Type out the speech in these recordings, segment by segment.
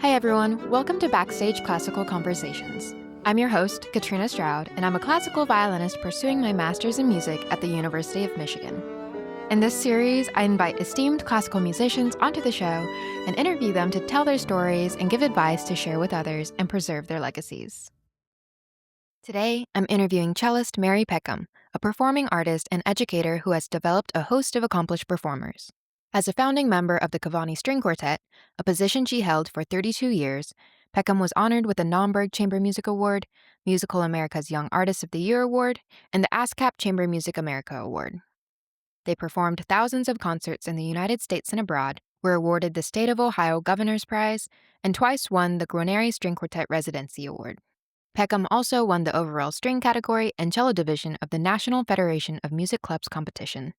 Hi everyone, welcome to Backstage Classical Conversations. I'm your host, Katrina Stroud, and I'm a classical violinist pursuing my master's in music at the University of Michigan. In this series, I invite esteemed classical musicians onto the show and interview them to tell their stories and give advice to share with others and preserve their legacies. Today, I'm interviewing cellist Mary Peckham, a performing artist and educator who has developed a host of accomplished performers. As a founding member of the Cavani String Quartet, a position she held for 32 years, Peckham was honored with the Naumburg Chamber Music Award, Musical America's Young Artist of the Year Award, and the ASCAP Chamber Music America Award. They performed thousands of concerts in the United States and abroad, were awarded the State of Ohio Governor's Prize, and twice won the Guarneri String Quartet Residency Award. Peckham also won the overall string category and cello division of the National Federation of Music Clubs competition.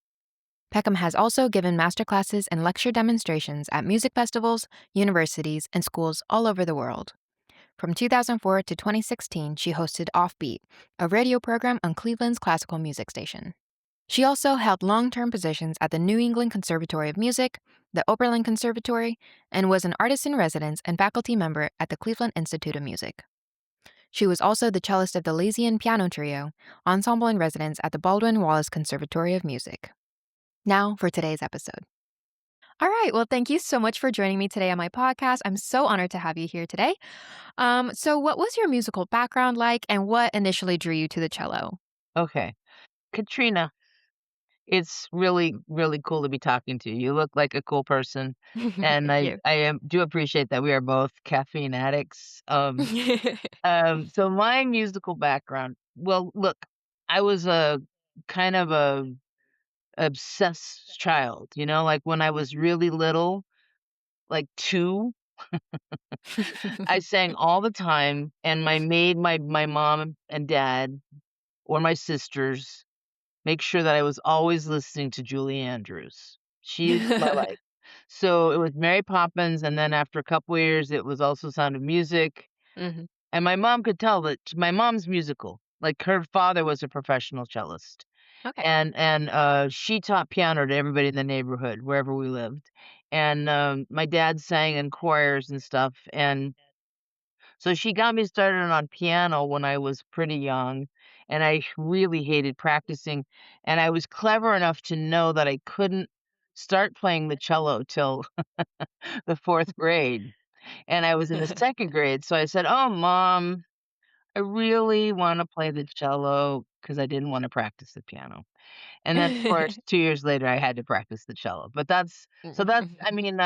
Peckham has also given masterclasses and lecture demonstrations at music festivals, universities, and schools all over the world. From 2004 to 2016, she hosted Offbeat, a radio program on Cleveland's classical music station. She also held long-term positions at the New England Conservatory of Music, the Oberlin Conservatory, and was an artist-in-residence and faculty member at the Cleveland Institute of Music. She was also the cellist of the Lysian Piano Trio, ensemble in residence at the Baldwin Wallace Conservatory of Music. Now for today's episode. All right, well, thank you so much for joining me today on my podcast. I'm so honored to have you here today. So what was your musical background like, and what initially drew you to the cello? Okay. Katrina, it's really, really cool to be talking to you. You look like a cool person, and Thank you. do appreciate that we are both caffeine addicts. So my musical background, well, look, I was a kind of a obsessed child, like when I was really little, like 2, I sang all the time, and my mom and dad or my sisters make sure that I was always listening to Julie Andrews. She's my life. So it was Mary Poppins, and then after a couple years, it was also Sound of Music. Mhm. And my mom could tell that my mom's musical. Like her father was a professional cellist, Okay. and she taught piano to everybody in the neighborhood wherever we lived. And my dad sang in choirs and stuff, and so she got me started on piano when I was pretty young, and I really hated practicing, and I was clever enough to know that I couldn't start playing the cello till the 4th grade, and I was in the 2nd grade, so I said, "Oh, Mom, I really wanna play the cello," 'cause I didn't wanna practice the piano, and then, of course, 2 years later, I had to practice the cello, but that's I mean,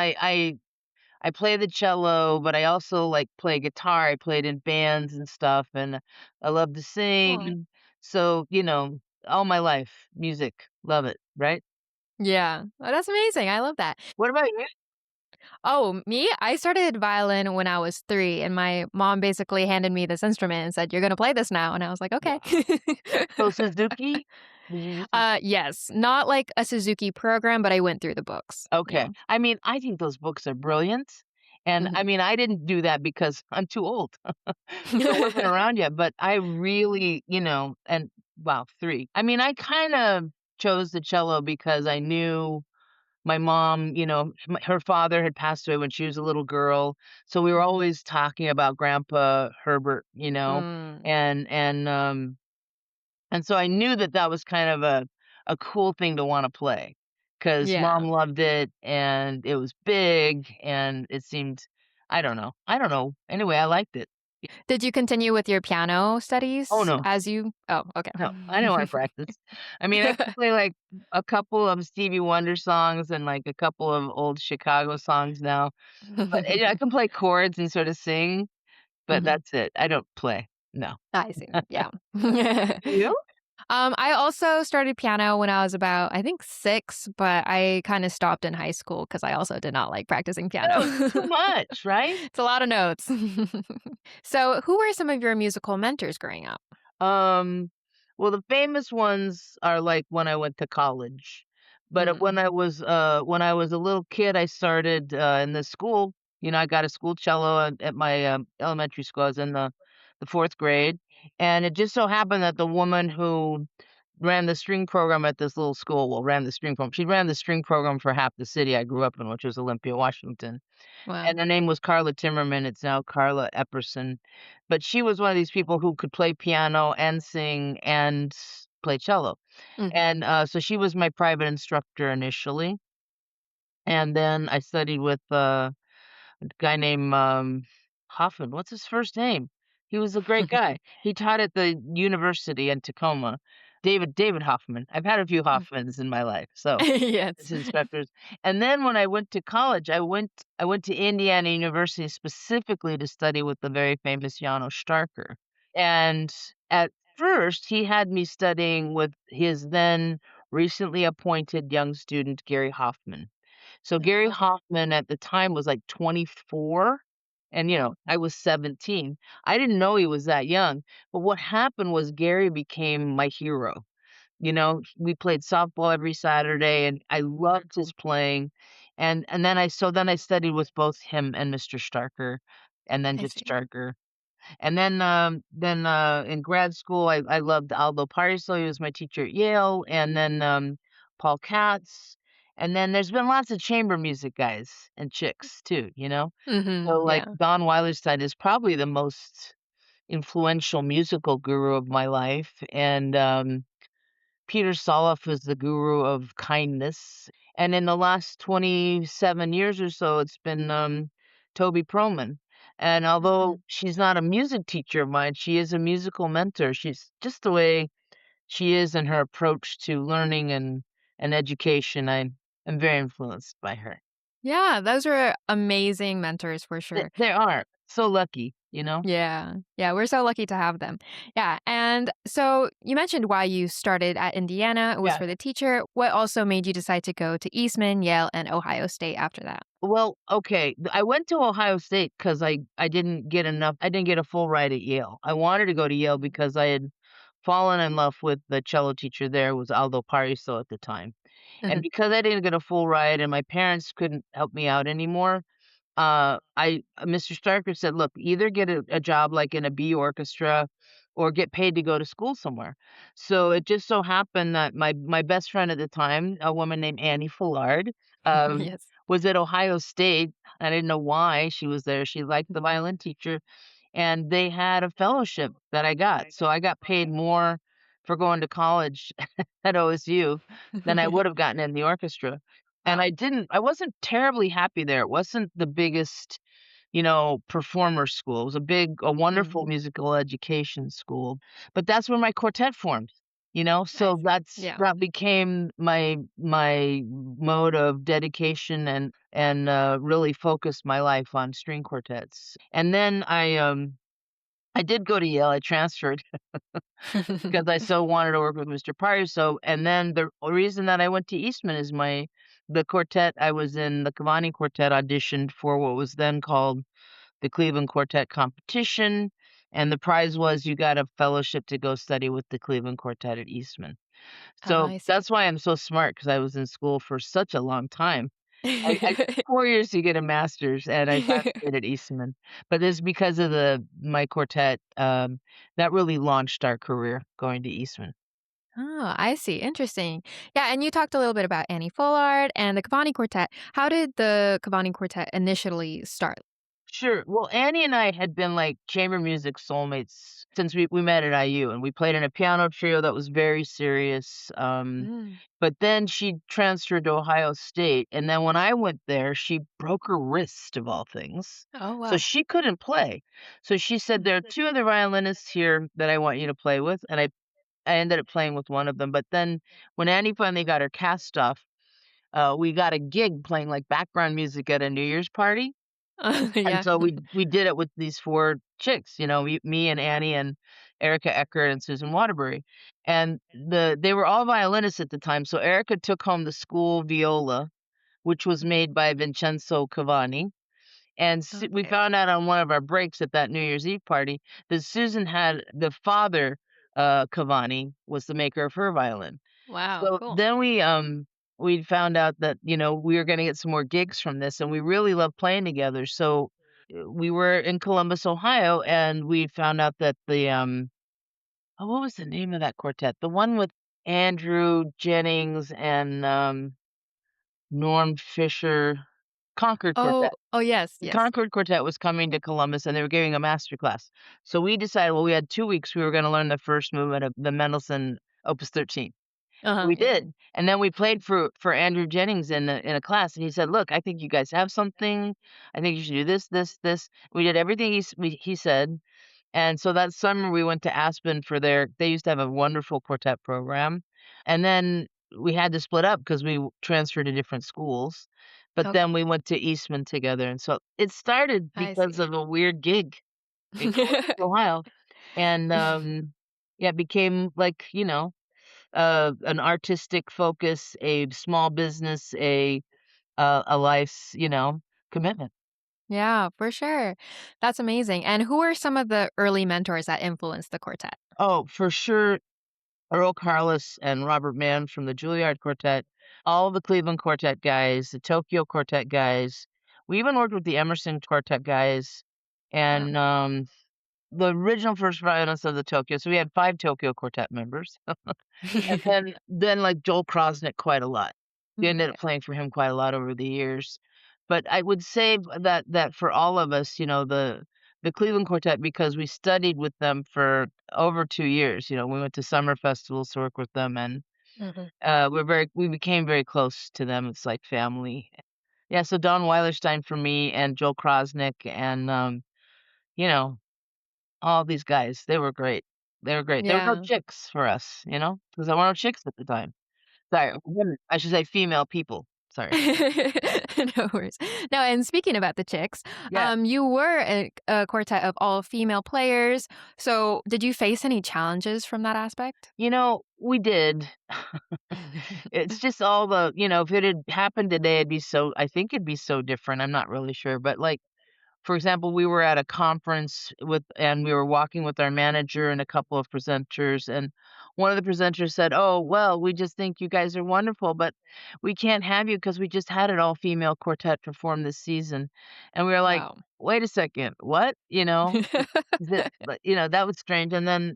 I play the cello, but I also, like, play guitar. I played in bands and stuff, and I love to Cool. sing. So, all my life, music, love it, right? Yeah. Oh, that's amazing. I love that. What about you? Oh, me? I started violin when I was 3, and my mom basically handed me this instrument and said, "You're gonna play this now." And I was like, "Okay." Wow. So Suzuki? Did you use Su Yes. Not like a Suzuki program, but I went through the books. Yeah. Okay. I mean, I think those books are brilliant, and, I Mhm. mean, I didn't do that because I'm too old, so it wasn't around yet, but I really, and wow, 3. I mean, I kinda chose the cello because I knew my mom, her father had passed away when she was a little girl, so we were Mhm. always talking about Grandpa Herbert, Mm. and and so I knew that that was kind of a cool thing to wanna play, 'cause Yeah. mom loved it, and it was big, and it seemed I don't know. Anyway, I liked it. Did you continue with your piano Oh, studies no. as you Oh, okay. No, I don't wanna practice. I mean, I can play, like, a couple of Stevie Wonder songs and, like, a couple of old Chicago songs now, but, I can play chords and sorta sing, but Mhm. that's it. I don't play. No. I see. Yeah. You? I also started piano when I was about, I think, 6, but I kinda stopped in high school because I also did not like practicing piano. Oh, it's too much, right? It's a lot of notes. So, who were some of your musical mentors growing up? Um, well, the famous ones are, like, when I went to college, but, Mm. when I was a little kid, I started, in the school. I got a school cello at my, elementary school. I was in the 4th grade, and it just so happened that the woman who ran the string program at this little school. Well, ran the string program. She ran the string program for half the city I grew up in, which was Olympia, Washington. Wow. And her name was Carla Timmerman. It's now Carla Epperson. But she was one of these people who could play piano and sing and play cello. Mhm. And so she was my private instructor initially. And then I studied with a guy named, Hoffman. What's his first name? He was a great guy. He taught at the university in Tacoma. David Hoffman. I've had a few Hoffmans in my life, so Yes. as inspectors. And then when I went to college, I went to Indiana University specifically to study with the very famous Janos Starker. And at first, he had me studying with his then recently appointed young student, Gary Hoffman. So Gary Oh. Hoffman at the time was like 24, and, I was 17. I didn't know he was that young, but what happened was Gary became my hero. We played softball every Saturday, and I loved his playing, and then I studied with both him and Mr. Starker, and then I just see. Starker. And then in grad school, I loved Aldo Pariso. He was my teacher at Yale, and then Paul Katz. And then there's been lots of chamber music guys and chicks too, Mhm. So like Yeah. Don Weilerstein is probably the most influential musical guru of my life, and Peter Soloff is the guru of kindness. And in the last 27 years or so, it's been Toby Proman. And although Mhm. she's not a music teacher of mine, she is a musical mentor. She's just the way she is in her approach to learning and education. I am very influenced by her. Yeah, those are amazing mentors for sure. They are so lucky. Yeah. Yeah, we're so lucky to have them. Yeah, and so you mentioned why you started at Indiana, it was Yeah. for the teacher. What also made you decide to go to Eastman, Yale, and Ohio State after that? Well, okay. I went to Ohio State because I didn't get enough. I didn't get a full ride at Yale. I wanted to go to Yale because I had fallen in love with the cello teacher there, was Aldo Pariso at the time. And because I didn't get a full ride and my parents couldn't help me out anymore, Mr. Starker said, "Look, either get a job like in a B orchestra or get paid to go to school somewhere." So it just so happened that my best friend at the time, a woman named Annie Fullard, um, Yes. was at Ohio State. I didn't know why she was there. She liked the violin teacher, and they had a fellowship that I got. So I got paid more for going to college at OSU than I would have gotten in the orchestra. And Wow. I wasn't terribly happy there. It wasn't the biggest, performer school. It was a Mm, wonderful musical education school. But that's where my quartet formed. I So see. that's Yeah. that became my mode of dedication and really focused my life on string quartets. And then I did go to Yale. I transferred because I so wanted to work with Mr. Pryor. So, and then the reason that I went to Eastman is the quartet I was in, the Cavani Quartet, auditioned for what was then called the Cleveland Quartet Competition, and the prize was you got a fellowship to go study with the Cleveland Quartet at Eastman. So I see. that's why I'm so smart because I was in school for such a long time. I took 4 years to get a master's, and I finally did at Eastman, but it's because of my quartet, that really launched our career going to Eastman. Oh, I see. Interesting. Yeah, and you talked a little bit about Annie Fullard and the Cavani Quartet. How did the Cavani Quartet initially start? Sure. Well, Annie and I had been like chamber music soulmates since we met at IU, and we played in a piano trio that was very serious. Mm. But then she transferred to Ohio State, and then when I went there, she broke her wrist of all things. Oh, So wow. she couldn't play. So she said, "There are two other violinists here that I want you to play with," and I ended up playing with one of them. But then when Annie finally got her cast off, we got a gig playing like background music at a New Year's party. And Yeah. so we did it with these 4 chicks, me and Annie and Erica Eckert and Susan Waterbury. And they were all violinists at the time, so Erica took home the school viola, which was made by Vincenzo Cavani, and we Okay. found out on one of our breaks at that New Year's Eve party that Susan had the father, Cavani, was the maker of her violin. Wow, So cool. then we found out that, we were gonna get some more gigs from this, and we really love playing together. So, we were in Columbus, Ohio, and we found out that what was the name of that quartet? The one with Andrew Jennings and, Norm Fisher, Concord Oh, Quartet. oh, yes, The yes. Concord Quartet was coming to Columbus, and they were giving a master class. So we decided, well, we had 2 weeks, we were gonna learn the first movement of the Mendelssohn Opus 13. Uh-huh, We yeah. did, and then we played for Andrew Jennings in a class, and he said, "Look, I think you guys have something. I think you should do this, this, this." We did everything he said, and so that summer we went to Aspen for their they used to have a wonderful quartet program, and then we had to split up because transferred to different schools, but then Okay, we went to Eastman together, and so it started I because see. of a weird gig in Columbus, Ohio, and, yeah, it became like, an artistic focus, a small business, a life's, commitment. Yeah, for sure. That's amazing. And who are some of the early mentors that influenced the quartet? Oh, for sure, Earl Carlos and Robert Mann from the Juilliard Quartet, all the Cleveland Quartet guys, the Tokyo Quartet guys. We even worked with the Emerson Quartet guys Wow. and, the original first violinist of the Tokyo, so we had 5 Tokyo Quartet members. And then, like, Joel Krosnick quite a lot. We ended up Yeah. playing for him quite a lot over the years. But I would say that for all of us, the Cleveland Quartet, because we studied with them for over 2 years, we went to summer festivals to work with them, and, Mhm. we became very close to them, it's like family. Yeah, so Don Weilerstein for me and Joel Krosnick and, you know, all these guys, they were great. They were great. There were no Yeah. chicks for us, because there were no chicks at the time. Sorry, women. I should say female people. Sorry. No worries. Now, and speaking about the chicks, Yeah. you were a quartet of all female players. So, did you face any challenges from that aspect? We did. It's just all if it had happened today, I think it'd be so different. I'm not really sure. But like, for example, we were at a conference and we were walking with our manager and a couple of presenters, and one of the presenters said, "Oh, well, we just think you guys are wonderful, but we can't have you because we just had an all-female quartet perform this season." And we were like, Wow. "Wait a second, what?" That was strange. And then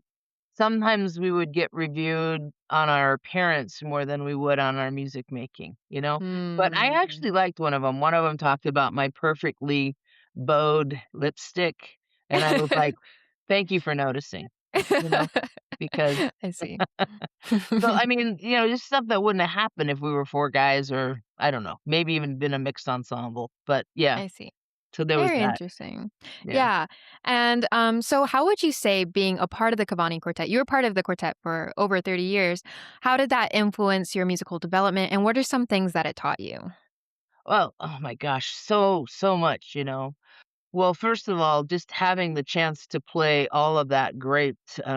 sometimes we would get reviewed on our appearance more than we would on our music making, But I Hmm. actually liked one of them. One of them talked about my perfectly bowed lipstick, and I was like, "Thank you for noticing," you know, because I see. I mean, just stuff that wouldn't have happened if we were 4 guys or, I don't know, maybe even been a mixed ensemble, but yeah, I see. so there was Very that. interesting. Yeah. Yeah. And so, how would you say being a part of the Cavani Quartet, you were part of the quartet for over 30 years, how did that influence your musical development? And what are some things that it taught you? Well, oh my gosh, so much, Well, first of all, just having the chance to play all of that great,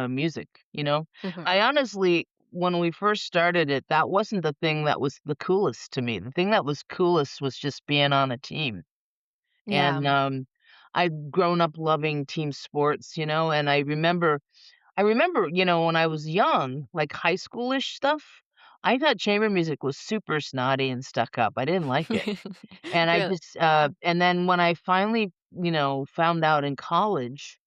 music, Hmm. I honestly when we first started it, that wasn't the thing that was the coolest to me. The thing that was coolest was just being on a team, and, Yeah. I'd grown up loving team sports, and I remember, when I was young, like high schoolish stuff, I thought chamber music was super snotty and stuck up. I didn't like it. And I Really? just, Wow. and then when I finally, found out in college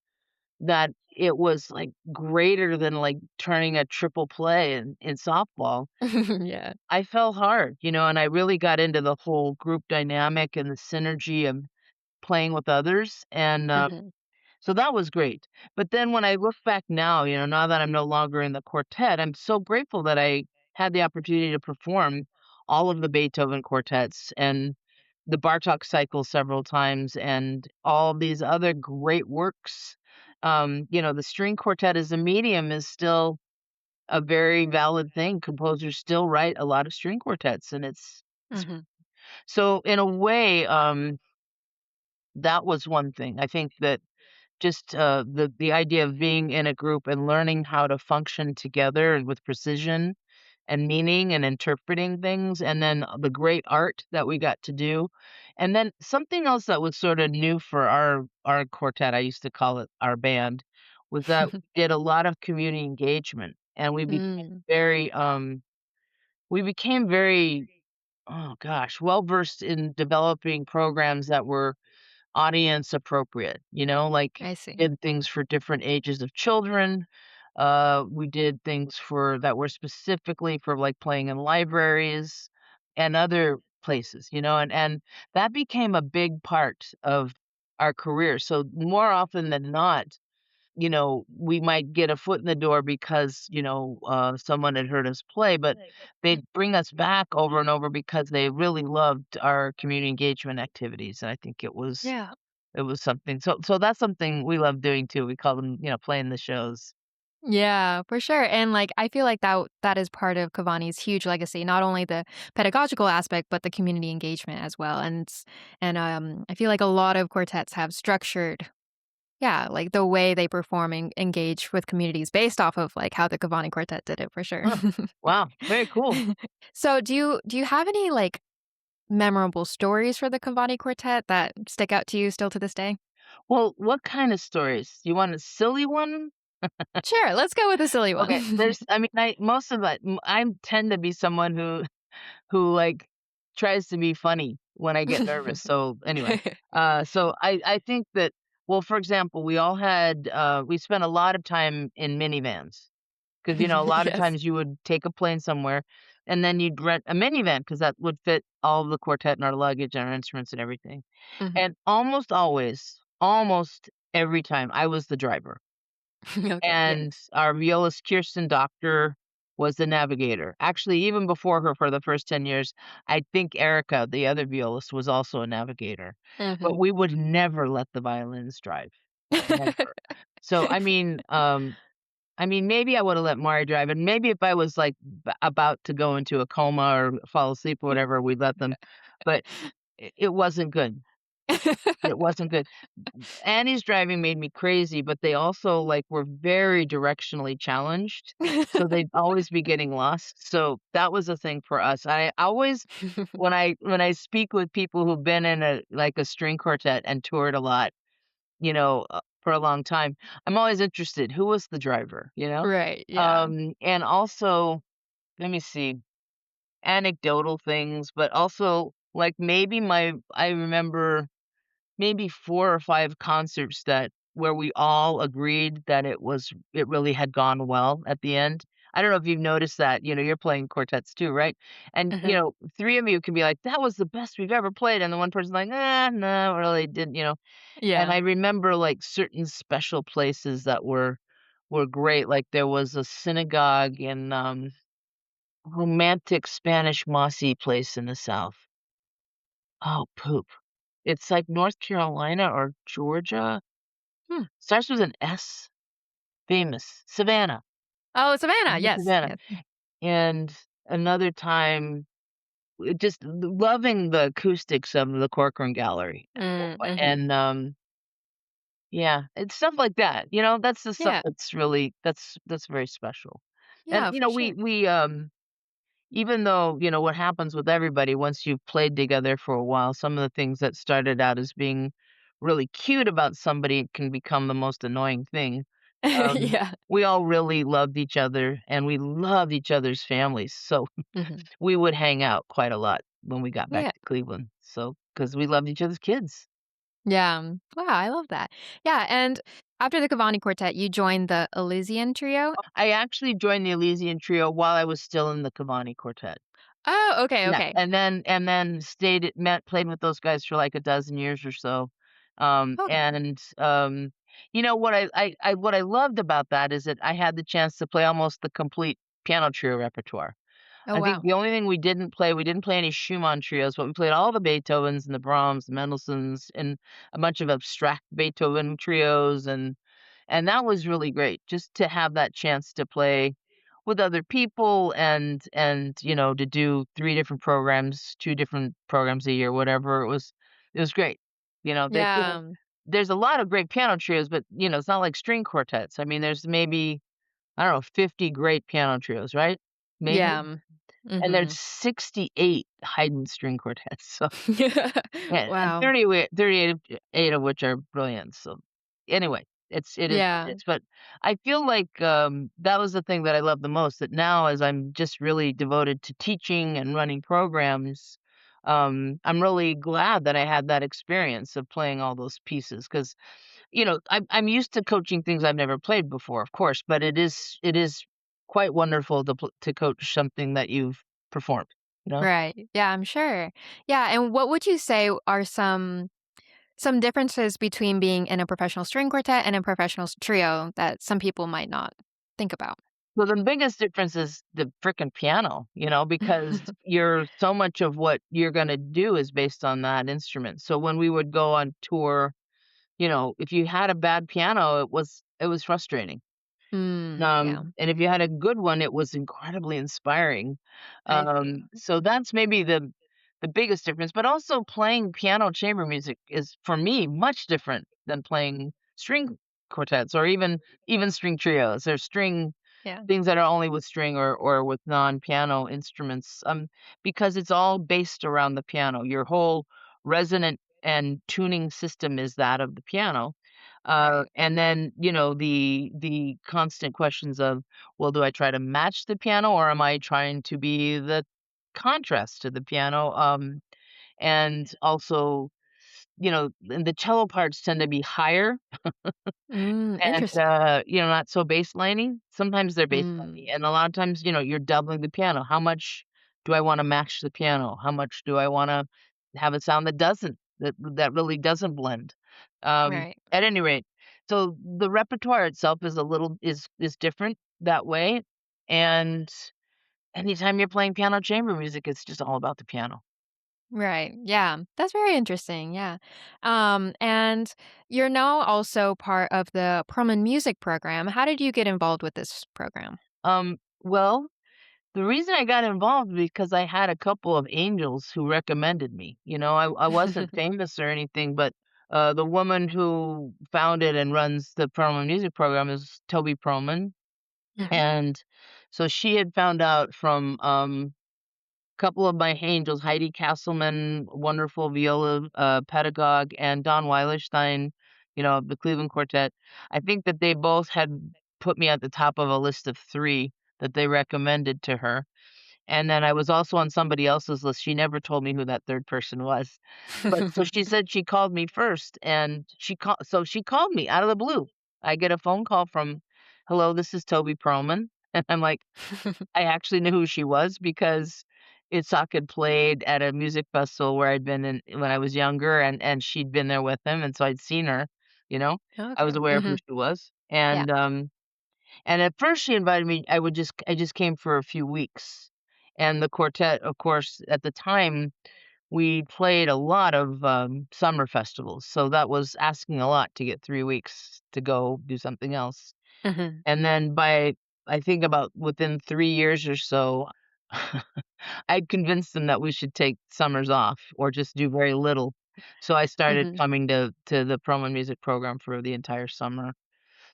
that it was, like, greater than, like, turning a triple play in softball, Yeah. I fell hard, and I really got into the whole group dynamic and the synergy of playing with others, and, Hmm. so that was great. But then when I look back now, now that I'm no longer in the quartet, I'm so grateful that I had the opportunity to perform all of the Beethoven quartets and the Bartok cycle several times and all these other great works. The string quartet as a medium is still a very valid thing. Composers still write a lot of string quartets, and it's Hmm. so in a way, that was one thing. I think that just, the idea of being in a group and learning how to function together and with precision and meaning and interpreting things, and then the great art that we got to do. And then something else that was sorta new for our quartet, I used to call it our band, was that we did a lot of community engagement, and Mm, we became very, oh gosh, well-versed in developing programs that were audience appropriate, like I see. did things for different ages of children, We did things for that were specifically for, like, playing in libraries and other places, and that became a big part of our career. So more often than not, we might get a foot in the door because, someone had heard us play, but they'd bring us back over and over because they really loved our community engagement activities, and I think Yeah. it was something so that's something we love doing too. We call them, playing the shows. Yeah, for sure, and, like, I feel like that is part of Cavani's huge legacy, not only the pedagogical aspect, but the community engagement as well, I feel like a lot of quartets have structured yeah, like, the way they perform and engage with communities based off of, like, how the Cavani Quartet did it for sure. Huh. Wow, very cool. So, do you have any, like, memorable stories for the Cavani Quartet that stick out to you still to this day? Well, what kind of stories? You want a silly one? Sure, let's go with a silly Okay, one. I mean, I most of it I tend to be someone who, like, tries to be funny when I get nervous, so, anyway, so I think that well, for example, we spent a lot of time in minivans. 'Cause, a lot of Yes. times you would take a plane somewhere, and then you'd rent a minivan because that would fit all of the quartet and our luggage and our instruments and everything, Mhm. and almost always, almost every time, I was the driver, Okay, yes. and our violist, Kirsten Doctor, was the navigator. Actually, even before her for the first 10 years, I think Erica, the other violist, was also a navigator, but Mhm. we would never let the violins drive, never. So, maybe I woulda let Mari drive, and maybe if I was, like, about to go into a coma or fall asleep or whatever, we'd let them, but it wasn't good. It wasn't good. Annie's driving made me crazy, but they also, like, were very directionally challenged, so they'd always be getting lost, so that was a thing for us. I always when I speak with people who've been in a string quartet and toured a lot, for a long time. I'm always interested, who was the driver, you know? Right, yeah. And also, let me see, anecdotal things, but also, like, I remember maybe 4 or 5 concerts that where we all agreed that it really had gone well at the end. I don't know if you've noticed that, you're playing quartets too, right? And, Mhm. 3 of you can be like, "That was the best we've ever played," and the one person's like, no, really didn't." And Yeah. I remember, like, certain special places that were great, like, there was a synagogue in, romantic Spanish mossy place in the South. Oh, poop. It's, like, North Carolina or Georgia? Starts with an S. Famous. Savannah. Oh, Savannah, Mhm, yes, Savannah. yes. And another time, just loving the acoustics of the Corcoran Gallery. Mhm. And, yeah, it's stuff like that, that's the stuff Yeah. that's really that's very special. And, Yeah, for sure. even though, what happens with everybody once you've played together for a while, some of the things that started out as being really cute about somebody can become the most annoying thing. Yeah. We all really loved each other, and we loved each other's families, so Mhm. we would hang out quite a lot when we got back Yeah. to Cleveland, so because we loved each other's kids. Yeah, wow, I love that. Yeah, and after the Cavani Quartet, you joined the Elysian Trio? I actually joined the Elysian Trio while I was still in the Cavani Quartet. Oh, okay, Yeah, okay. and then played with those guys for, like, a dozen years or so. Okay. What I loved about that is that I had the chance to play almost the complete piano trio repertoire. Oh, I think wow. the only thing we didn't play any Schumann trios, but we played all the Beethovens and the Brahms, the Mendelssohns, and a bunch of abstract Beethoven trios, and that was really great just to have that chance to play with other people and, to do 3 different programs, 2 different programs a year, whatever, it was great. Yeah, There's a lot of great piano trios, but, it's not like string quartets. I mean, there's maybe, I don't know, 50 great piano trios, right? Maybe? yeah, And there's mhm. 68 Haydn string quartets, so and Wow. 38 of which are brilliant, so anyway, it is what it Yeah, is, but I feel like, that was the thing that I love the most, that now as I'm just really devoted to teaching and running programs, I'm really glad that I had that experience of playing all those pieces because I'm used to coaching things I've never played before, of course, but it is quite wonderful to coach something that you've performed, you know? Right. Yeah, I'm sure. Yeah, and what would you say are some differences between being in a professional string quartet and a professional trio that some people might not think about? Well, the biggest difference is the frickin' piano, because you're so much of what you're gonna do is based on that instrument. So when we would go on tour, if you had a bad piano, it was frustrating. Yeah, And if you had a good one, it was incredibly inspiring. I see. So that's maybe the biggest difference, but also playing piano chamber music is, for me, much different than playing string quartets or even string trios or string Yeah. things that are only with string or with non-piano instruments, because it's all based around the piano. Your whole resonant and tuning system is that of the piano. Right. And then, the constant questions of, well, do I try to match the piano or am I trying to be the contrast to the piano? And also, and the cello parts tend to be higher and, Interesting. not so baseliney. Sometimes they're baseliney, Mm, and a lot of times, you're doubling the piano. How much do I wanna match the piano? How much do I wanna have a sound that really doesn't blend? right. At any rate, so the repertoire itself is different that way, and anytime you're playing piano chamber music, it's just all about the piano. Right. Yeah. That's very interesting. Yeah. And you're now also part of the Proman Music program. How did you get involved with this program? Well, the reason I got involved because I had a couple of angels who recommended me. I wasn't famous or anything, but the woman who founded and runs the Perlman Music Program is Toby Perlman, Mhm. and so she had found out from couple of my angels, Heidi Castleman, wonderful viola pedagogue, and Don Weilerstein, of the Cleveland Quartet. I think that they both had put me at the top of a list of three that they recommended to her. And then I was also on somebody else's list. She never told me who that third person was. But so she said she called me first, and she called me out of the blue. I get a phone call from, "Hello, this is Toby Perlman." And I'm like, I actually knew who she was because Itzhak had played at a music festival where I'd been in when I was younger, and she'd been there with him, and so I'd seen her, you know? I Okay. was aware of who Mhm. she was, Yeah. and at first she invited me. I just came for a few weeks, and the quartet, of course, at the time, we played a lot of, summer festivals, so that was asking a lot to get 3 weeks to go do something else. Mhm. And then I think about within 3 years or so, I'd convinced them that we should take summers off or just do very little. So I started Mhm. coming to the promo music program for the entire summer.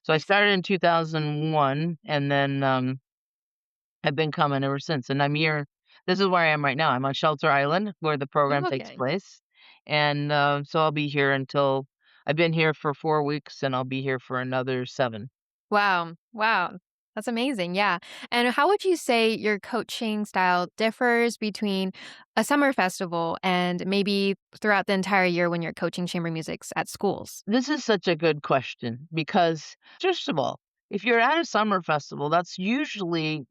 So I I see. started in 2001, and then, I've been coming ever since, and I'm here. This is where I am right now. I'm on Shelter Island where the program takes Okay. place, and, so I'll be here until I've been here for 4 weeks, and I'll be here for another 7. Wow. Wow. That's amazing. Yeah. And how would you say your coaching style differs between a summer festival and maybe throughout the entire year when you're coaching chamber musics at schools? This is such a good question because, first of all, if you're at a summer festival, there's usually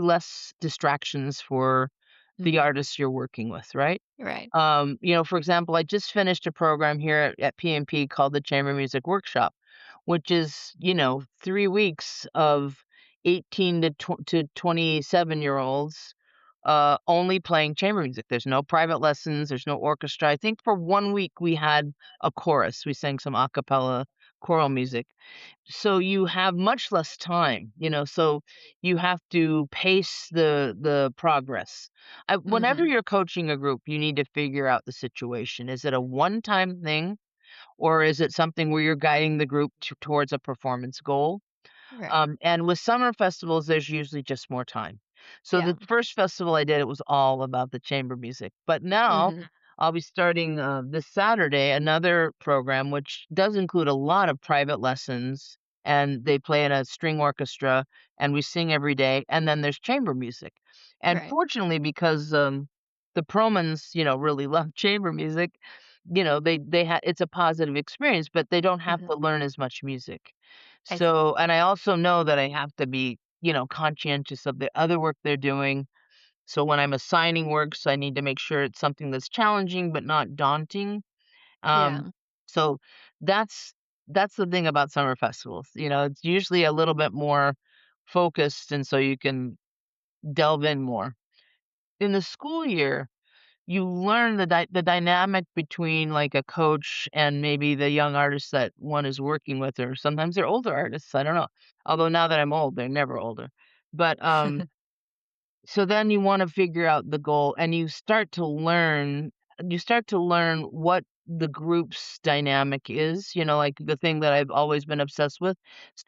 less distractions for the Mm, artists you're working with, right? right. For example, I just finished a program here at PMP called the Chamber Music Workshop, which is, 3 weeks of 18 to 27-year-olds only playing chamber music. There's no private lessons, there's no orchestra. I think for 1 week we had a chorus. We sang some a cappella choral music. So you have much less time, so you have to pace the progress. Whenever Mhm. you're coaching a group, you need to figure out the situation. Is it a one-time thing, or is it something where you're guiding the group towards a performance goal? Right. And with summer festivals, there's usually just more time. So Yeah. the first festival I did, it was all about the chamber music. But now Mhm. I'll be starting this Saturday another program, which does include a lot of private lessons. And they play in a string orchestra, and we sing every day. And then there's chamber music. And Right. fortunately, because the Promans, really love chamber music, it's a positive experience, but they don't have Mhm. to learn as much music. I see. So, and I also know that I have to be, conscientious of the other work they're doing. So when I'm assigning works, I need to make sure it's something that's challenging but not daunting. Um, Yeah. so that's that's the thing about summer festivals. It's usually a little bit more focused, and so you can delve in more. In the school year, you learn the dynamic between, like, a coach and maybe the young artist that one is working with, or sometimes they're older artists, I don't know. Although now that I'm old, they're never older. But, so then you wanna figure out the goal, and you start to learn what the group's dynamic is, like, the thing that I've always been obsessed with. S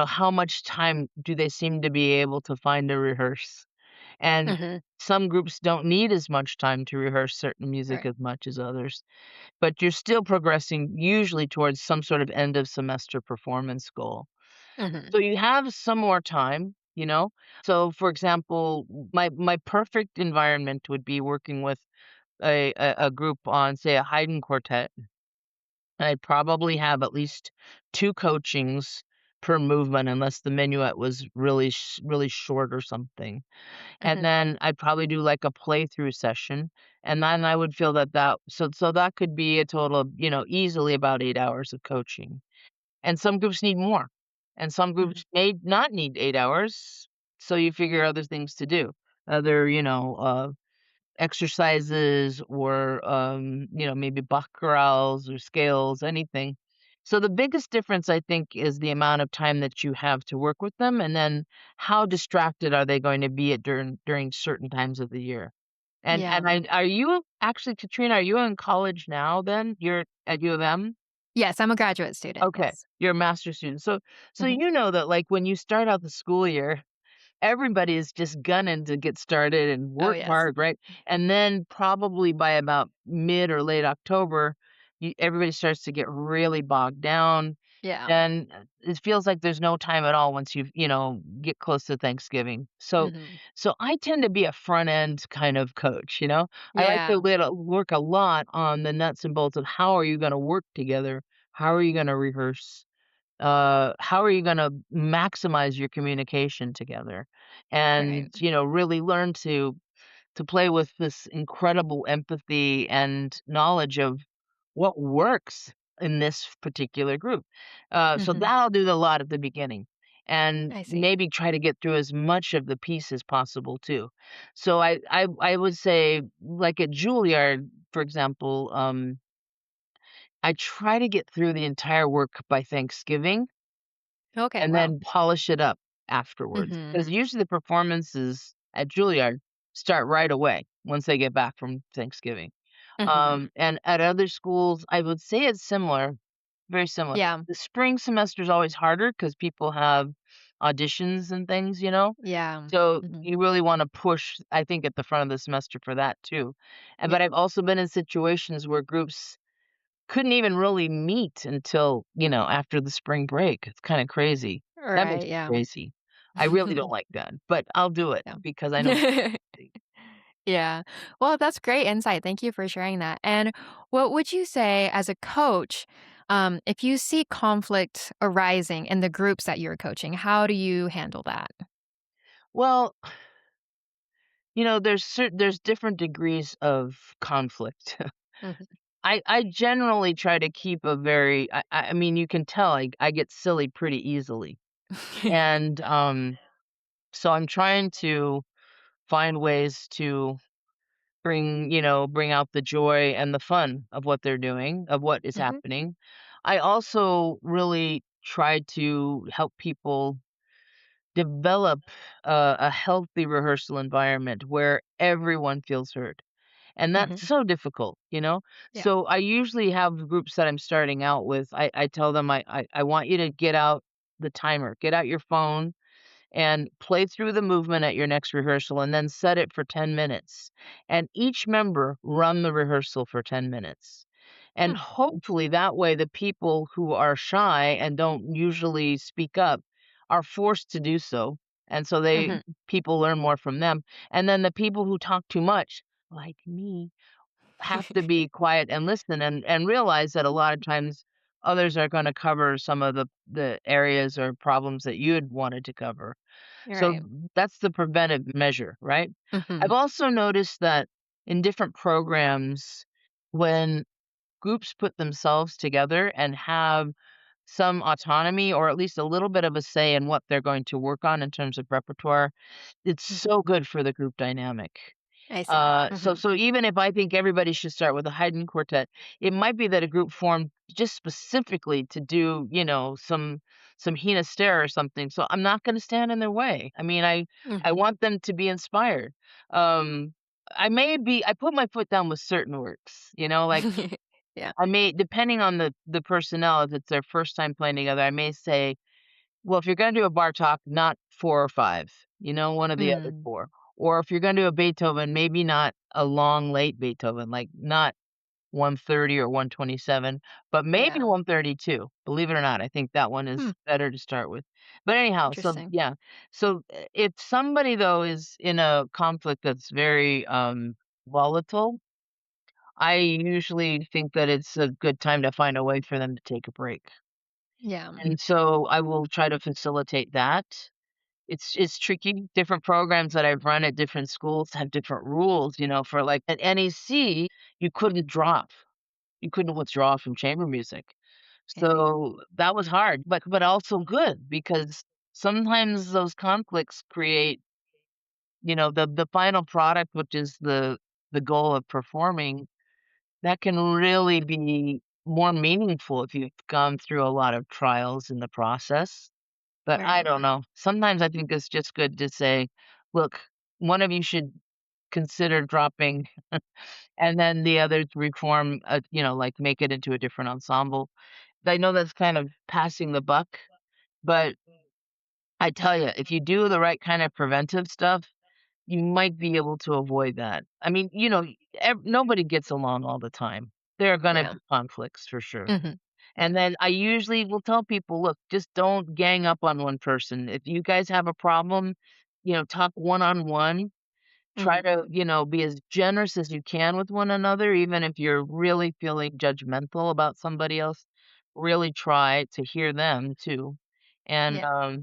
how much time do they seem to be able to find to rehearse? And Mhm. some groups don't need as much time to rehearse certain music Right. as much as others, but you're still progressing usually towards some sort of end of semester performance goal. Mhm. So you have some more time. So for example, my perfect environment would be working with a group on, say, a Haydn quartet, and I'd probably have at least 2 coachings per movement unless the minuet was really short or something. And Mhm. then I'd probably do, like, a playthrough session, and then I would feel that that could be a total of, easily about 8 hours of coaching. And some groups need more, and some Mhm. groups may not need 8 hours, so you figure other things to do. Other, exercises, or, maybe Bach chorales or scales, anything. So the biggest difference, I think, is the amount of time that you have to work with them, and then how distracted are they going to be at during certain times of the year. And Yeah. are you actually, Katrina, are you in college now then? You're at U of M? Yes, I'm a graduate student, Okay, yes. you're a master's student. So Mhm. you know that, like, when you start out the school year, everybody is just gunning to get started and Oh, work yes. hard, right? And then probably by about mid or late October, everybody starts to get really bogged down. Yeah. And it feels like there's no time at all once get close to Thanksgiving. So, Mhm. so I tend to be a front end kind of coach. I like to Yeah. work a lot on the nuts and bolts of how are you going to work together? How are you going to rehearse? How are you gonna maximize your communication together? And, Right. really learn to play with this incredible empathy and knowledge of what works in this particular group. So Mhm. that'll do a lot at the beginning, and I see. maybe try to get through as much of the piece as possible too. So I would say, like at Juilliard, for example, I try to get through the entire work by Thanksgiving Okay, and wow. then polish it up afterwards, because Mhm. usually the performances at Juilliard start right away once they get back from Thanksgiving. Mhm. And at other schools, I would say it's similar, very similar. Yeah. The spring semester is always harder because people have auditions and things. Yeah. So Mhm. you really wanna push, I think, at the front of the semester for that too. Yeah. But I've also been in situations where groups couldn't even really meet until, after the spring break. It's kinda crazy. That makes Right, me yeah. crazy. I really don't like that, but I'll do it because I know it's Yeah. crazy. Yeah. Well, that's great insight. Thank you for sharing that. And what would you say as a coach, if you see conflict arising in the groups that you're coaching, how do you handle that? Well, there's different degrees of conflict. Mhm. I generally try to keep a very I mean, you can tell I get silly pretty easily, and, so I'm trying to find ways to bring out the joy and the fun of what they're doing, of what is Mhm. happening. I also really try to help people develop a healthy rehearsal environment where everyone feels heard. And that's Mhm. so difficult. Yeah. So I usually have groups that I'm starting out with. I tell them I want you to get out the timer, get out your phone, and play through the movement at your next rehearsal and then set it for 10 minutes. And each member run the rehearsal for 10 minutes. And Hmm. hopefully that way the people who are shy and don't usually speak up are forced to do so. And so Mhm. people learn more from them. And then the people who talk too much, like me, have to be quiet and listen and realize that a lot of times others are gonna cover some of the areas or problems that you had wanted to cover. You're So right. that's the preventive measure, right? Mhm. I've also noticed that in different programs, when groups put themselves together and have some autonomy or at least a little bit of a say in what they're going to work on in terms of repertoire, it's Mhm. so good for the group dynamic. I see. Mhm. So even if I think everybody should start with a Haydn quartet, it might be that a group formed just specifically to do, some Hina or something. So I'm not going to stand in their way. I mean, I Mhm. want them to be inspired. Um, I put my foot down with certain works, like Yeah. I may, depending on the personnel, if it's their first time playing together, I may say, well, if you're gonna do a Bartok, not 4 or 5, one of the other Mm. 4. Or if you're gonna do a Beethoven, maybe not a long, late Beethoven, like, not 130 or 127, but maybe Yeah. 132. Believe it or not, I think that one Hmm. is better to start with. But anyhow, so Interesting. yeah. So, if somebody, though, is in a conflict that's very, volatile, I usually think that it's a good time to find a way for them to take a break. Yeah. And so I will try to facilitate that. It's tricky. Different programs that I've run at different schools have different rules, for like at NEC, you couldn't drop. You couldn't withdraw from chamber music. I see. So that was hard, but also good because sometimes those conflicts create, the final product, which is the goal of performing, that can really be more meaningful if you've gone through a lot of trials in the process. But I Right. don't know. Sometimes I think it's just good to say, "Look, one of you should consider dropping, and then the others reform, like, make it into a different ensemble." I know that's kind of passing the buck, but I tell you, if you do the right kind of preventive stuff, you might be able to avoid that. I mean, nobody gets along all the time. There are gonna Yeah. be conflicts for sure. Mhm. And Yeah. then I usually will tell people, "Look, just don't gang up on one person. If you guys have a problem, talk one-on-one. Try Mhm. to, be as generous as you can with one another, even if you're really feeling judgmental about somebody else. Really try to hear them too." And, Yeah.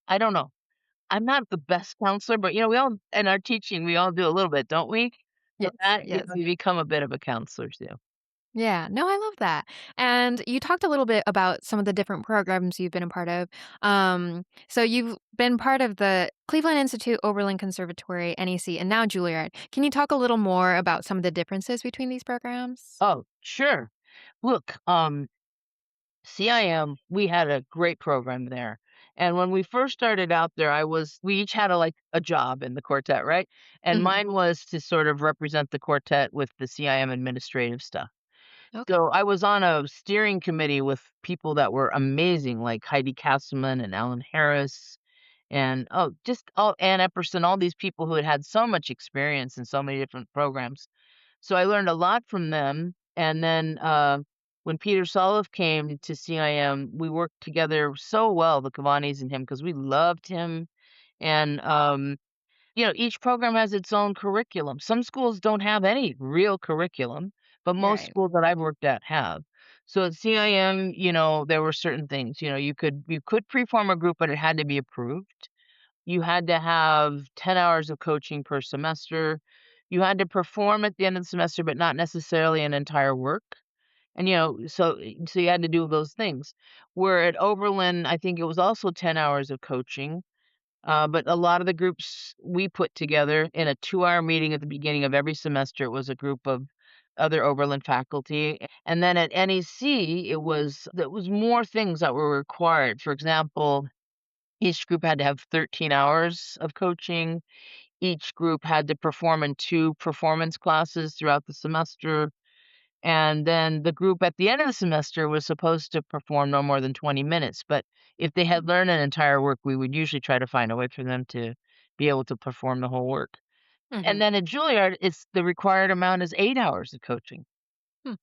I don't know. I'm not the best counselor, but, we all in our teaching, we all do a little bit, don't we? So Yes. that, Yes. you become a bit of a counselor too. Yeah. No, I love that. And you talked a little bit about some of the different programs you've been a part of. So you've been part of the Cleveland Institute, Oberlin Conservatory, NEC, and now Juilliard. Can you talk a little more about some of the differences between these programs? Oh, sure. Look, CIM, we had a great program there. And when we first started out there, we each had a job in the quartet, right? And Mhm. mine was to sort of represent the quartet with the CIM administrative stuff. Okay. So I was on a steering committee with people that were amazing, like Heidi Castleman and Alan Harris and just Ann Epperson, all these people who had had so much experience in so many different programs. So I learned a lot from them, and then, when Peter Solove came to CIM, we worked together so well, the Cavanis and him, because we loved him, and, each program has its own curriculum. Some schools don't have any real curriculum, but most Right. schools that I've worked at have. So at CIM, there were certain things, you could preform a group, but it had to be approved. You had to have 10 hours of coaching per semester. You had to perform at the end of the semester, but not necessarily an entire work. And, so you had to do those things. Where at Oberlin, I think it was also 10 hours of coaching. But a lot of the groups we put together in a 2-hour meeting at the beginning of every semester, it was a group of other Oberlin faculty. And then at NEC, it was more things that were required. For example, each group had to have 13 hours of coaching. Each group had to perform in 2 performance classes throughout the semester, and then the group at the end of the semester was supposed to perform no more than 20 minutes, but if they had learned an entire work, we would usually try to find a way for them to be able to perform the whole work. And Mhm. then at Juilliard, it's the required amount is 8 hours of coaching, Hmm.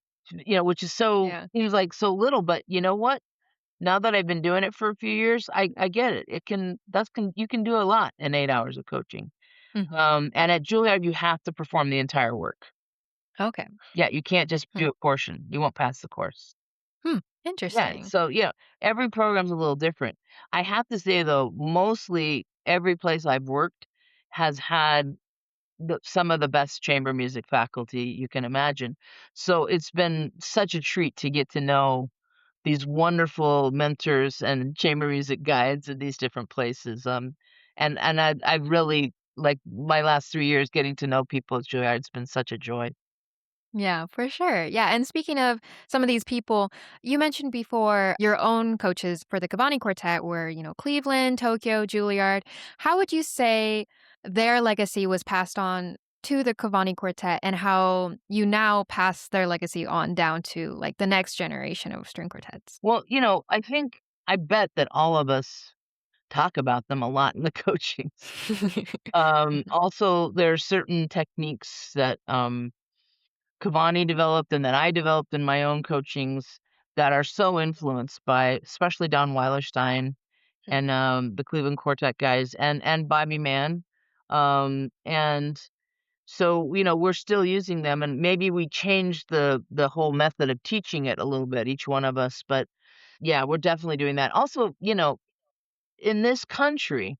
which is so Yeah. seems like so little, but you know what? Now that I've been doing it for a few years, I get it. You can do a lot in 8 hours of coaching. Mhm. And at Juilliard, you have to perform the entire work. Okay. Yeah, you can't just Hmm. do a portion. You won't pass the course. Hmm. Yeah, Interesting. so, yeah, every program's a little different. I have to say, though, mostly every place I've worked has had some of the best chamber music faculty you can imagine. So it's been such a treat to get to know these wonderful mentors and chamber music guides at these different places. And I've really like my last 3 years getting to know people at Juilliard's been such a joy. Yeah, for sure. Yeah, and speaking of some of these people, you mentioned before your own coaches for the Cavani Quartet were, Cleveland, Tokyo, Juilliard. How would you say their legacy was passed on to the Cavani Quartet and how you now pass their legacy on down to like the next generation of string quartets? Well, I bet that all of us talk about them a lot in the coachings. Mhm. Also, there are certain techniques that Cavani developed and that I developed in my own coachings that are so influenced by especially Don Weilerstein and, the Cleveland Quartet guys and Bobby Mann. And so, we're still using them and maybe we changed the whole method of teaching it a little bit, each one of us, but yeah, we're definitely doing that. Also, in this country,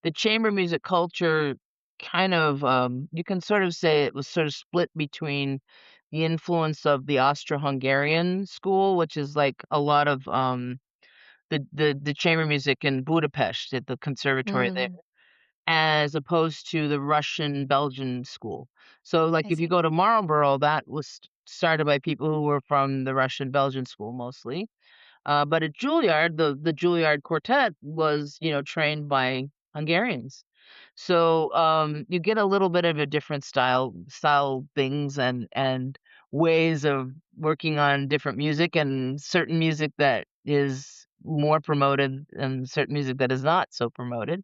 the chamber music culture kind of, you can sort of say it was sort of split between the influence of the Austro-Hungarian school, which is like a lot of, the chamber music in Budapest at the conservatory there, Mm, as opposed to the Russian-Belgian school. So, like, I if you see. go to Marlborough, that was started by people who were from the Russian-Belgian school mostly. But at Juilliard, the Juilliard Quartet was, trained by Hungarians. So, you get a little bit of a different style things and ways of working on different music and certain music that is more promoted and certain music that is not so promoted.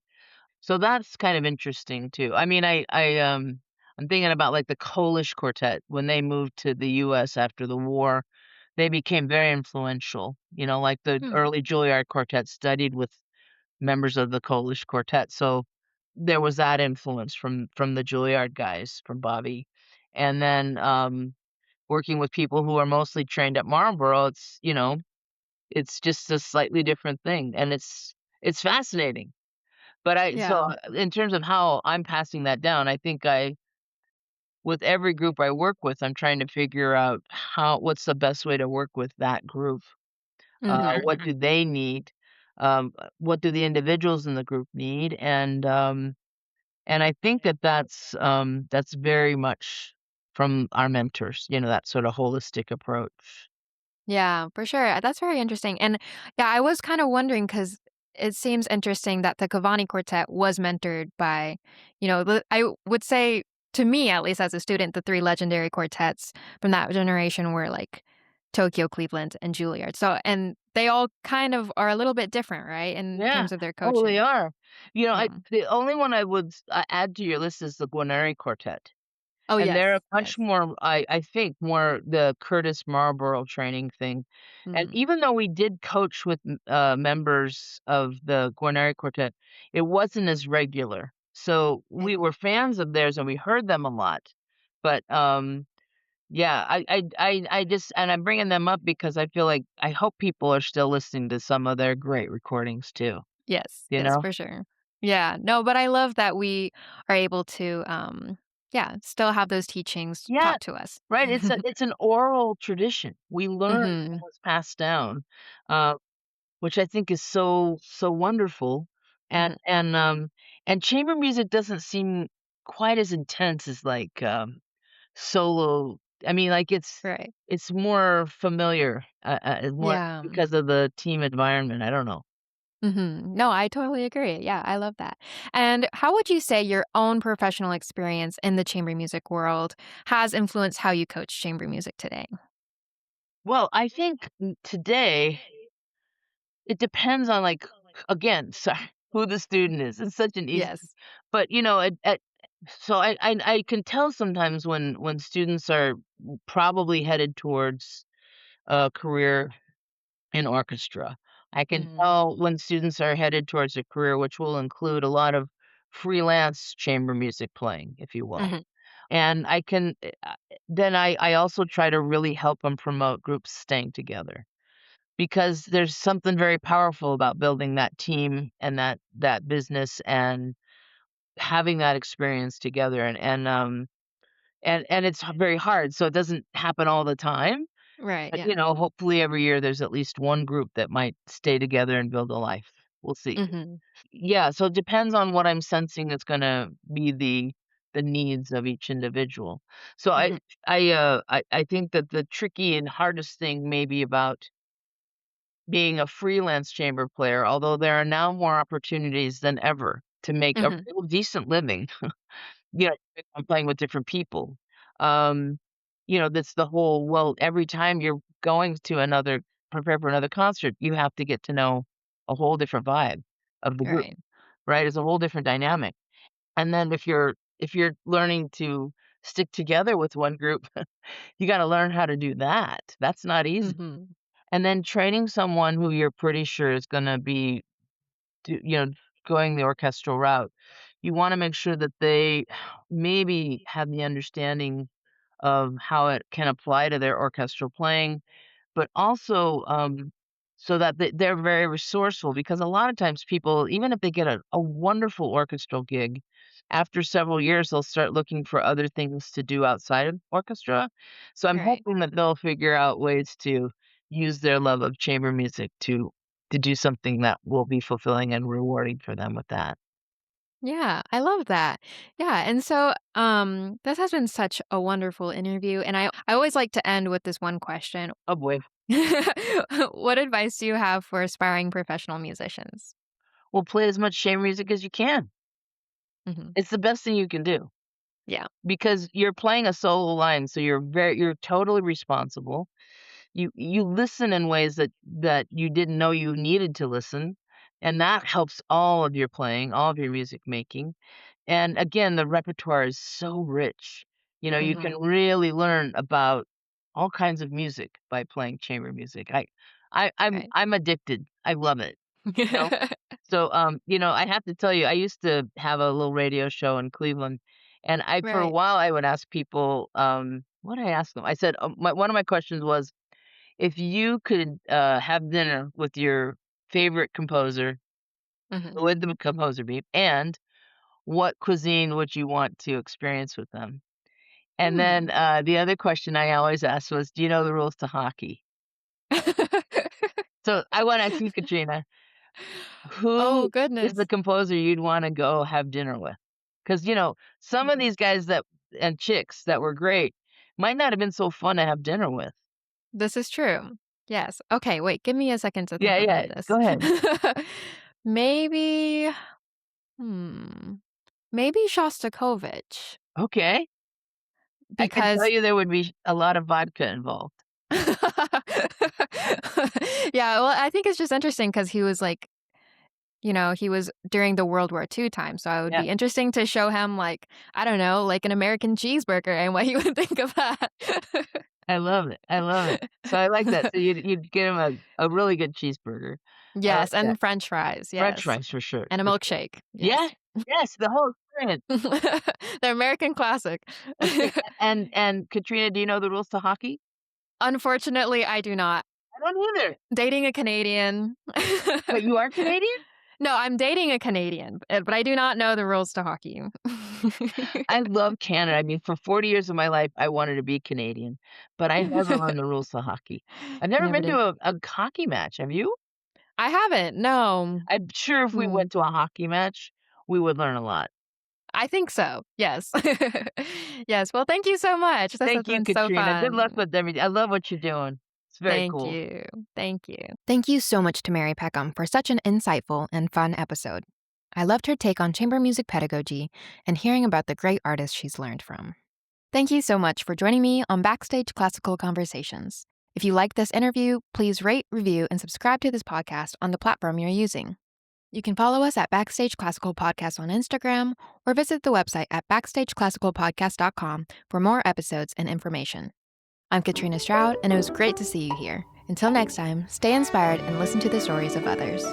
So that's kind of interesting too. I mean, I'm thinking about like the Polish quartet when they moved to the US after the war. They became very influential, like the Hmm. early Juilliard quartet studied with members of the Polish quartet. So there was that influence from the Juilliard guys, from Bobby. And then working with people who are mostly trained at Marlborough, it's just a slightly different thing and it's fascinating. But Yeah. in terms of how I'm passing that down, I think with every group I work with, I'm trying to figure out what's the best way to work with that group. Hmm. What do they need? What do the individuals in the group need? And I think that's very much from our mentors, that sort of holistic approach. Yeah, for sure. That's very interesting. And yeah, I was kind of wondering because it seems interesting that the Cavani Quartet was mentored by, I would say to me, at least as a student, the three legendary quartets from that generation were like Tokyo, Cleveland, and Juilliard. So, and they all kind of are a little bit different, right, in Yeah. terms of their Oh, they coaching. are. Yeah. The only one I would add to your list is the Guarneri Quartet. Oh, And they're yes. much Yes. more, I think, more the Curtis Marlborough training thing. And Hmm. even though we did coach with members of the Guarneri Quartet, it wasn't as regular. So I we see. were fans of theirs and we heard them a lot. But yeah, I just and I'm bringing them up because I feel like I hope people are still listening to some of their great recordings too. Yes, You yes, know? for sure. Yeah, no, but I love that we are able to, yeah, still have those teachings Yeah, taught to us. right. It's an oral tradition. We learn Mhm, what's passed down. Uh, which I think is so wonderful, and mhm, and, um, and chamber music doesn't seem quite as intense as, like, solo. I mean, like, right. it's more familiar, more Yeah, because of the team environment, I don't know. mhm. No, I totally agree. Yeah, I love that. And how would you say your own professional experience in the chamber music world has influenced how you coach chamber music today? Well, I think today it depends on, like, again, sorry, who the student is. It's such an easy Yes. but, at so I can tell sometimes when students are probably headed towards a career in orchestra. I can Mhm, tell when students are headed towards a career which will include a lot of freelance chamber music playing, if you will. mhm. And then I also try to really help them promote groups staying together, because there's something very powerful about building that team and that business and having that experience together, and it's very hard, so it doesn't happen all the time, Right, but, yeah. hopefully every year there's at least one group that might stay together and build a life. We'll see. Mhm. Yeah, so it depends on what I'm sensing is gonna be the needs of each individual. So Mhm. I think that the tricky and hardest thing maybe about being a freelance chamber player, although there are now more opportunities than ever to make a Mhm. real decent living, you know, I'm playing with different people. Um, that's the whole, well, every time you're going to prepare for another concert, you have to get to know a whole different vibe of the group, Right. right? It's a whole different dynamic. And then if you're learning to stick together with one group, you gotta learn how to do that. That's not easy. Mhm. And then training someone who you're pretty sure is gonna be do you know, going the orchestral route, you wanna make sure that they maybe have the understanding of how it can apply to their orchestral playing, but also, so that they're very resourceful, because a lot of times people, even if they get a wonderful orchestral gig, after several years, they'll start looking for other things to do outside of orchestra. So I'm Right. hoping that they'll figure out ways to use their love of chamber music to do something that will be fulfilling and rewarding for them with that. Yeah, I love that. Yeah, and so, this has been such a wonderful interview, and I always like to end with this one question. Oh boy. What advice do you have for aspiring professional musicians? Well, play as much chamber music as you can. Mhm. It's the best thing you can do, Yeah. because you're playing a solo line, so you're totally responsible. You listen in ways that you didn't know you needed to listen, and that helps all of your playing, all of your music making. And again, the repertoire is so rich. You can Mhm. really learn about all kinds of music by playing chamber music. Right. I'm addicted. I love it, you know? So, I have to tell you, I used to have a little radio show in Cleveland, and for a Right. while, I would ask people, what did I ask them? I said, one of my questions was, if you could, have dinner with your favorite composer, Mhm. who would the composer be? And what cuisine would you want to experience with them? And then, Hmm. the other question I always asked was, "Do you know the rules to hockey?" So, I wanna ask you, Katrina, Oh, who is the goodness. composer you'd wanna go have dinner with? 'Cause, some of Mhm. these guys that and chicks that were great might not have been so fun to have dinner with. This is true. Yes. Okay, wait, give me a second to Yeah, think about yeah, this. go ahead. Maybe hmm, maybe Shostakovich Okay. I can tell because you there would be a lot of vodka involved. Yeah, well, I think it's just interesting because he was, like, he was during the World War II time, so it would Yeah. be interesting to show him, like, I don't know, like, an American cheeseburger and what he would think of that. I love it, I love it. So I like that. So you'd get him a really good cheeseburger. I like Yes, that. and french fries, French yes, fries for sure, and a for sure. milkshake, Yeah, yes. yes, the whole experience. The American classic. Okay, and Katrina, do you know the rules to hockey? Unfortunately, I do not. I don't either. Dating a Canadian. But you are Canadian? No, I'm dating a Canadian, but I do not know the rules to hockey. I love Canada. I mean, for 40 years of my life, I wanted to be Canadian, but I never learned the rules to hockey. I've never Never been did. to a hockey match. Have you? I haven't, no. I'm sure if we Hmm. went to a hockey match, we would learn a lot. I think so, yes. Yes, well, thank you so much. This has Thank you, been so Katrina. Good luck fun. with everything. I love what you're doing. It's very Thank cool. you. Thank you. Thank you so much to Mary Peckham for such an insightful and fun episode. I loved her take on chamber music pedagogy and hearing about the great artists she's learned from. Thank you so much for joining me on Backstage Classical Conversations. If you liked this interview, please rate, review, and subscribe to this podcast on the platform you're using. You can follow us at Backstage Classical Podcast on Instagram or visit the website at backstageclassicalpodcast.com for more episodes and information. I'm Katrina Stroud, and it was great to see you here. Until next time, stay inspired and listen to the stories of others.